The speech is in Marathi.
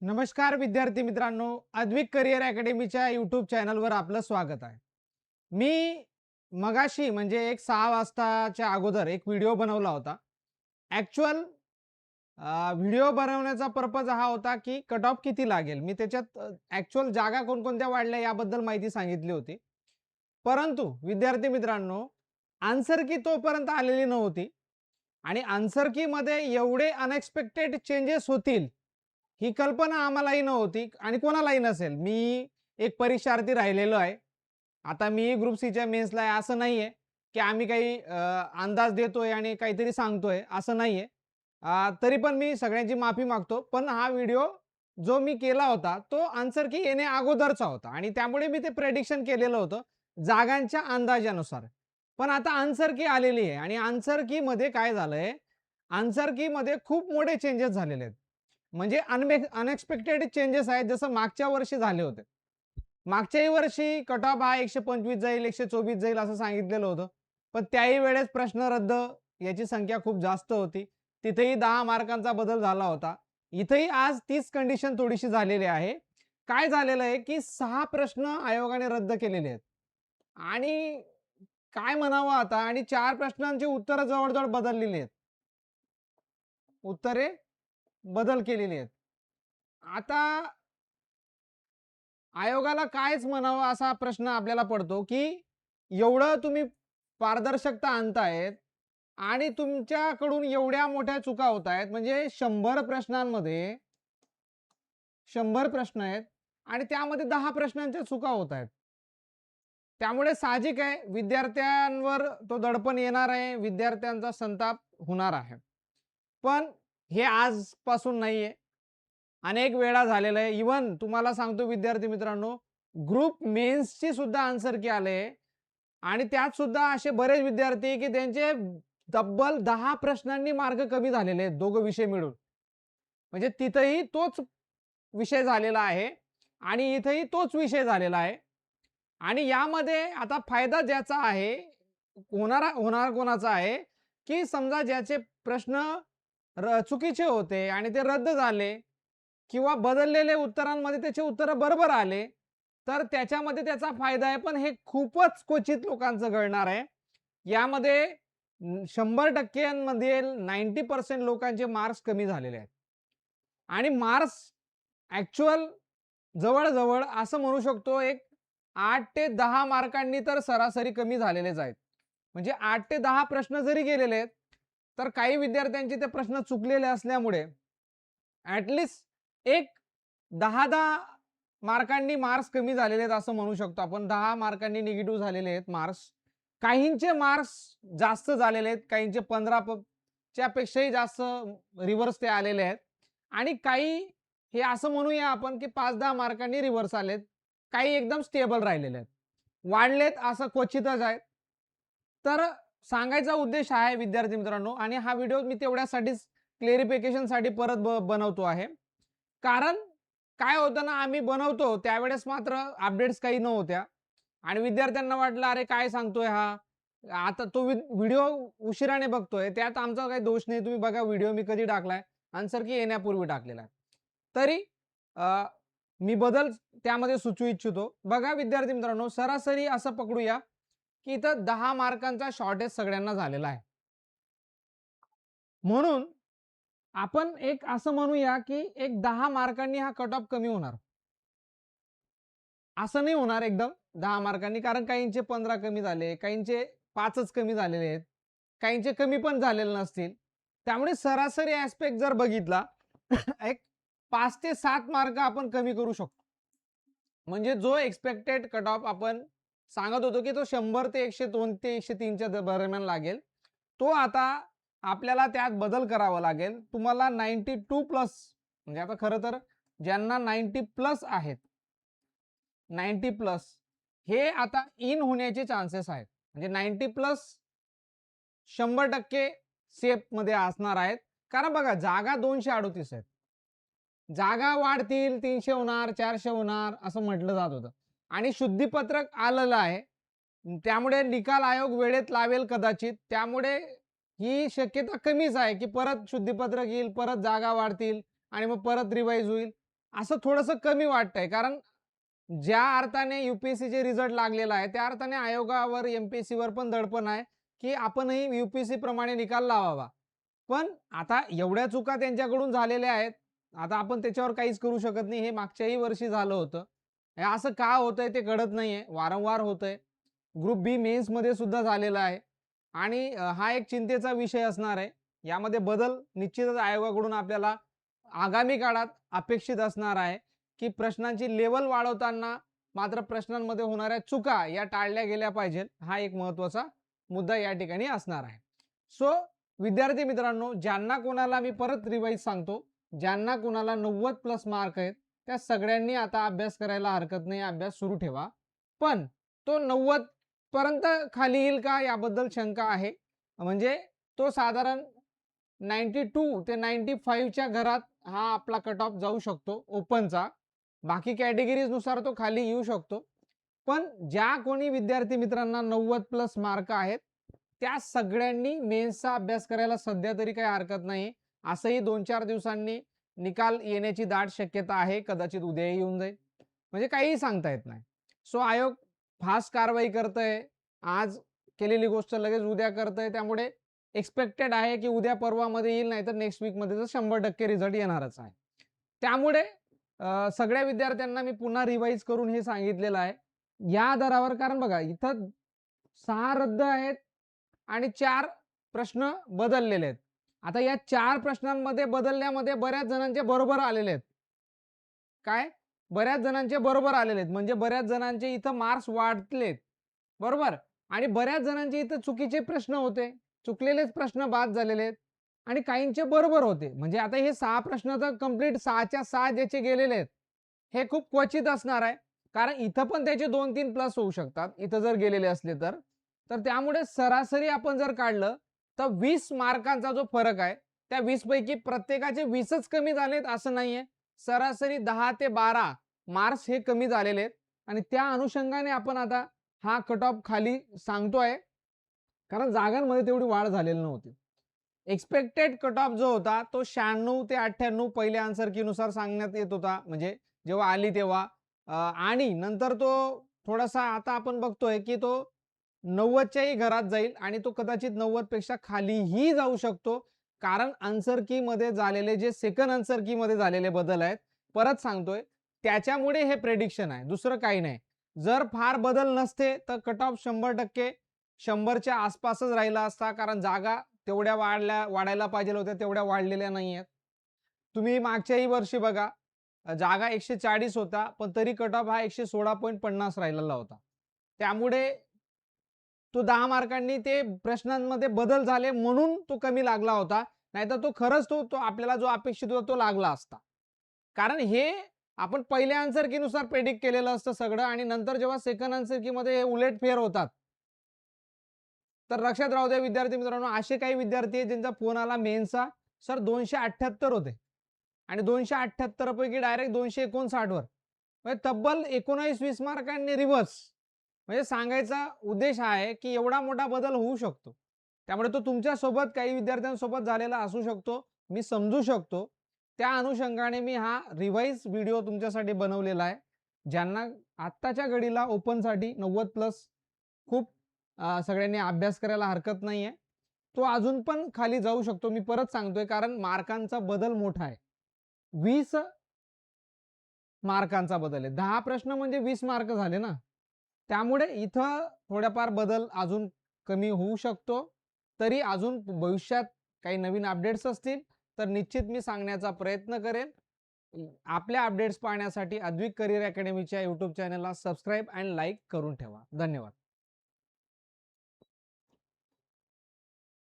नमस्कार विद्यार्थी मित्रांनो, अद्विक करिअर अकॅडमीच्या यूट्यूब चॅनलवर आपलं स्वागत आहे. मी मगाशी म्हणजे एक 6 वाजताच्या अगोदर एक व्हिडिओ बनवला होता. ॲक्चुअल व्हिडिओ बनवण्याचा पर्पज हा होता, की कट ऑफ किती लागेल. मी त्याच्यात ॲक्चुअल जागा कोणकोणत्या वाढल्या याबद्दल माहिती सांगितली होती. परंतु विद्यार्थी मित्रांनो, आन्सर की तोपर्यंत आलेली नव्हती आणि आन्सर कीमध्ये एवढे अनएक्सपेक्टेड चेंजेस होतील ही कल्पना आम्हालाही नव्हती आणि कोणालाही नसेल. मी एक परीक्षार्थी राहिलेलो आहे. आता मी ग्रुप सीच्या मेन्सला आहे असं नाहीये, की आम्ही काही अंदाज देतोय आणि काहीतरी सांगतोय असं नाहीये. तरी पण मी सगळ्यांची माफी मागतो. पण हा व्हिडिओ जो मी केला होता तो आन्सर की येण्या अगोदरचा होता आणि त्यामुळे मी ते प्रेडिक्शन केलेलं होतं जागांच्या अंदाजानुसार. पण आता आन्सर की आलेली आहे आणि आन्सर कीमध्ये काय झालंय, आन्सर कीमध्ये खूप मोठे चेंजेस झालेले आहेत. म्हणजे अनएक्सपेक्टेड चेंजेस आहेत जसं मागच्या वर्षी झाले होते. मागच्याही वर्षी कट ऑफ हा 125 जाईल, 124 जाईल असं सांगितलेलं होतं. पण त्याही वेळेस प्रश्न रद्द याची संख्या खूप जास्त होती. तिथेही 10 मार्कांचा बदल झाला होता. इथेही आज तीच कंडिशन थोडीशी झालेली आहे. काय झालेलं आहे, की 6 प्रश्न आयोगाने रद्द केलेले आहेत. आणि काय म्हणावं आता आणि 4 प्रश्नांची उत्तरं जवळ बदललेली आहेत. उत्तरे बदल केलेली आहेत. आता आयोगाला कायच म्हणावं असा प्रश्न आपल्याला पडतो, की एवढं तुम्ही पारदर्शकता आणतायत आणि तुमच्याकडून एवढ्या मोठ्या चुका होत आहेत. म्हणजे 100 प्रश्नांमध्ये 100 प्रश्न आहेत आणि त्यामध्ये 10 प्रश्नांच्या चुका होत आहेत. त्यामुळे साहजिक आहे विद्यार्थ्यांवर तो दडपण येणार आहे, विद्यार्थ्यांचा संताप होणार आहे. पण हे आजपासून नाहीये. अनेक वेळा झालेलं आहे. इव्हन तुम्हाला सांगतो विद्यार्थी मित्रांनो, ग्रुप मेन्सची सुद्धा आन्सर की आले आणि त्यात सुद्धा असे बरेच विद्यार्थी की त्यांचे तब्बल 10 प्रश्नांनी मार्क कमी झालेले आहेत दोघं विषय मिळून. म्हणजे तिथेही तोच विषय झालेला आहे आणि इथेही तोच विषय झालेला आहे. आणि यामध्ये आता फायदा ज्याचा आहे, होणार कोणाचा आहे, की समजा ज्याचे प्रश्न चुकीचे होते आणि ते रद्द झाले किंवा बदललेले उत्तरांमध्ये त्याचे उत्तरं बरोबर आले, तर त्याच्यामध्ये त्याचा फायदा आहे. पण हे खूपच क्वचित लोकांचं घडणार आहे. यामध्ये 100% मध्ये 90% लोकांचे मार्क्स कमी झालेले आहेत. आणि मार्क्स ॲक्चुअल जवळ-जवळ असं म्हणू शकतो एक 8 ते 10 मार्कांनी तर सरासरी कमी झालेलेच आहेत. म्हणजे 8 ते 10 प्रश्न जरी गेलेले आहेत, तर काही विद्यार्थ्यांचे ते प्रश्न चुकलेले असल्यामुळे ॲट एक 10-10 मार्कांनी मार्क्स कमी झालेले आहेत असं म्हणू शकतो आपण. 10 मार्कांनी निगेटिव्ह झालेले आहेत मार्क्स. काहींचे मार्क्स जास्त झालेले आहेत. काहींचे 15 च्या पेक्षाही जास्त रिव्हर्स ते आलेले आहेत. आणि काही हे असं म्हणूया आपण की 5-10 मार्कांनी रिव्हर्स आलेत. काही एकदम स्टेबल राहिलेले आहेत. वाढलेत असं क्वचितच आहे. तर सांगायचा उद्देश आहे विद्यार्थी मित्रांनो आणि हा व्हिडिओ मी तेवढ्यासाठीच क्लेरिफिकेशनसाठी परत बनवतो आहे. कारण काय होतं ना, आम्ही बनवतो त्यावेळेस मात्र अपडेट्स काही नव्हत्या आणि विद्यार्थ्यांना वाटलं, "अरे काय सांगतोय हा?" आता तो व्हिडिओ उशिराने बघतोय. त्यात आमचा काही दोष नाही. तुम्ही बघा व्हिडिओ मी कधी टाकलाय, आन्सर की येण्यापूर्वी टाकलेला आहे. तरी मी बदल त्यामध्ये सुचवू इच्छितो. बघा विद्यार्थी मित्रांनो, सरासरी असं पकडूया, की इथं 10 मार्कांचा शॉर्टेज सगळ्यांना झालेला आहे. म्हणून आपण एक असं म्हणूया, की एक 10 मार्कांनी हा कट ऑफ कमी होणार. असं नाही होणार एकदम 10 मार्कांनी कारण काहींचे 15 कमी झाले, काहींचे 5च कमी झालेले आहेत. काहींचे कमी पण झालेले नसतील. त्यामुळे सरासरी ॲस्पेक्ट जर बघितला एक 5 ते 7 मार्क आपण कमी करू शकतो. म्हणजे जो एक्स्पेक्टेड कट ऑफ आपण सांगत होतो, की तो 100 ते 102 ते 103 च्या दरम्यान लागेल. तो आता आपल्याला त्यात बदल करावा लागेल. तुम्हाला 92 प्लस म्हणजे आता खरं तर ज्यांना 90 प्लस आहेत, 90 प्लस हे आता इन होण्याचे चान्सेस आहेत. म्हणजे 90 प्लस 100% सेफमध्ये असणार आहेत. कारण बघा जागा 238 आहेत. जागा वाढतील, 300 होणार, 400 होणार असं म्हटलं जात होतं आणि शुद्धीपत्रक आलेलं आहे. त्यामुळे निकाल आयोग वेळेत लावेल कदाचित. त्यामुळे ही शक्यता कमीच आहे, की परत शुद्धीपत्रक येईल, परत जागा वाढतील आणि मग परत रिवाईज होईल. असं थोडंसं कमी वाटतंय. कारण ज्या अर्थाने UPSCचे रिझल्ट लागलेला आहे, त्या अर्थाने आयोगावर, MPSCवर पण दडपण आहे, की आपणही UPSC प्रमाणे निकाल लावावा. पण आता एवढ्या चुका त्यांच्याकडून झालेल्या आहेत. आता आपण त्याच्यावर काहीच करू शकत नाही. हे मागच्याही वर्षी झालं होतं. हे असं का होतंय ते कळत नाहीये. वारंवार होतंय. ग्रुप बी मेन्समध्ये सुद्धा झालेलं आहे आणि हा एक चिंतेचा विषय असणार आहे. यामध्ये बदल निश्चितच आयोगाकडून आपल्याला आगामी काळात अपेक्षित असणार आहे, की प्रश्नांची लेव्हल वाढवताना मात्र प्रश्नांमध्ये होणाऱ्या चुका या टाळल्या गेल्या पाहिजेत. हा एक महत्त्वाचा मुद्दा या ठिकाणी असणार आहे. सो विद्यार्थी मित्रांनो, ज्यांना कोणाला मी परत रिवाईज सांगतो, ज्यांना कोणाला 90 प्लस मार्क आहेत, त्या सगळ्यांनी आता अभ्यास करायला हरकत नाही, अभ्यास सुरू ठेवा. पण तो 90 पर्यंत खाली येईल का याबद्दल शंका आहे. म्हणजे तो साधारण 92 ते 95 च्या घरात हा आपला कट ऑफ जाऊ शकतो ओपनचा. बाकी कॅटेगरीजनुसार तो खाली येऊ शकतो. पण ज्या कोणी विद्यार्थी मित्रांना 90 प्लस मार्क आहेत, त्या सगळ्यांनी मेन्सचा अभ्यास करायला सध्या तरी काही हरकत नाही. असंही 2-4 दिवसांनी निकाल येण्याची दाट शक्यता आहे. कदाचित उद्याही येऊन जाईल. म्हणजे काहीही सांगता येत नाही. सो आयोग फास्ट कारवाई करतंय. आज केलेली गोष्ट लगेच उद्या करतंय. त्यामुळे एक्सपेक्टेड आहे, की उद्या परवामध्ये येईल, नाहीतर नेक्स्ट वीकमध्ये तर 100% रिझल्ट येणारच आहे. त्यामुळे सगळ्या विद्यार्थ्यांना मी पुन्हा रिवाईज करून हे सांगितलेलं आहे. या आधारावर कारण बघा इथं 6 रद्द आहेत आणि 4 प्रश्न बदललेले आहेत. आता या 4 प्रश्नांमध्ये बदलण्यामध्ये बऱ्याच जणांचे बरोबर आलेले आहेत. काय? बऱ्याच जणांचे बरोबर आलेले आहेत. म्हणजे बऱ्याच जणांचे इथं मार्क्स वाढलेत. बरोबर? आणि बऱ्याच जणांचे इथं चुकीचे प्रश्न होते. चुकलेलेच प्रश्न बाद झालेले आहेत आणि काहींचे बरोबर होते. म्हणजे आता हे 6 प्रश्न तर कंप्लीट 6च्या 6 ज्याचे गेलेले आहेत, हे खूप क्वचित असणार आहे. कारण इथं पण त्याचे 2-3 प्लस होऊ शकतात. इथं जर गेलेले असले तर. तर त्यामुळे सरासरी आपण जर काढलं, तर 20 मार्कांचा जो फरक आहे, त्या 20 पैकी प्रत्येकाचे 20च कमी झालेत असं नाहीये. सरासरी 10 ते 12 मार्क्स हे कमी झालेले आहेत आणि त्या अनुषंगाने आपण आता हा कट ऑफ खाली सांगतोय. कारण जागांमध्ये तेवढी वाढ झालेली नव्हती. एक्सपेक्टेड कट ऑफ जो होता तो 96 ते 98 पहिल्या आन्सर कीनुसार सांगण्यात येत होता. म्हणजे जेव्हा आली तेव्हा आणि नंतर तो थोडासा आता आपण बघतोय, की तो 90च्याही घरात जाईल आणि तो कदाचित 90 पेक्षा खालीही जाऊ शकतो. कारण आन्सर कीमध्ये झालेले जे सेकंड आन्सर कीमध्ये झालेले बदल आहेत, परत सांगतोय, त्याच्यामुळे हे प्रेडिक्शन आहे. दुसरं काही नाही. जर फार बदल नसते तर कट ऑफ 100% 100च्या आसपासच राहिला असता. कारण जागा तेवढ्या वाढायला पाहिजे होत्या, तेवढ्या वाढलेल्या नाहीयेत. तुम्ही मागच्याही वर्षी बघा, जागा 140 होता, पण तरी कट ऑफ हा 116.50 राहिलेला होता. त्यामुळे तो 10 मार्कांनी ते प्रश्नांमध्ये बदल झाले म्हणून तो कमी लागला होता. नाहीतर तो खरंच तो आपल्याला जो अपेक्षित होता तो लागला असता. कारण हे आपण पहिल्या आन्सर कीनुसार प्रेडिक्ट केलेलं असतं सगळं आणि नंतर जेव्हा सेकंड आन्सर कीमध्ये हे उलटफेर होतात. तर लक्षात राहू द्या विद्यार्थी मित्रांनो, असे काही विद्यार्थी आहेत ज्यांचा फोन आला मेन्सचा, सर 278 होते आणि 278 पैकी डायरेक्ट 259 वर. म्हणजे तब्बल 19-20 मार्कांनी रिव्हर्स. म्हणजे सांगायचा उद्देश हा आहे, की एवढा मोठा बदल होऊ शकतो. त्यामुळे तो तुमच्यासोबत काही विद्यार्थ्यांसोबत झालेला असू शकतो. मी समजू शकतो. त्या अनुषंगाने मी हा रिवाइज व्हिडिओ तुमच्यासाठी बनवलेला आहे. ज्यांना आत्ताच्या घडीला ओपनसाठी 90 प्लस खूप सगळ्यांनी अभ्यास करायला हरकत नाहीये. तो अजून पण खाली जाऊ शकतो. मी परत सांगतोय कारण मार्कांचा बदल मोठा आहे. 20 मार्कांचा बदल आहे. 10 प्रश्न म्हणजे 20 मार्क झाले ना. त्यामुळे इथं थोड्याफार बदल अजून कमी होऊ शकतो. तरी अजून भविष्यात काही नवीन अपडेट्स असतील तर निश्चित मी सांगण्याचा प्रयत्न करेन. आपल्या अपडेट्स पाहण्यासाठी अद्विक करियर अकॅडमीच्या YouTube चॅनलला सबस्क्राईब आणि लाईक करून ठेवा. धन्यवाद.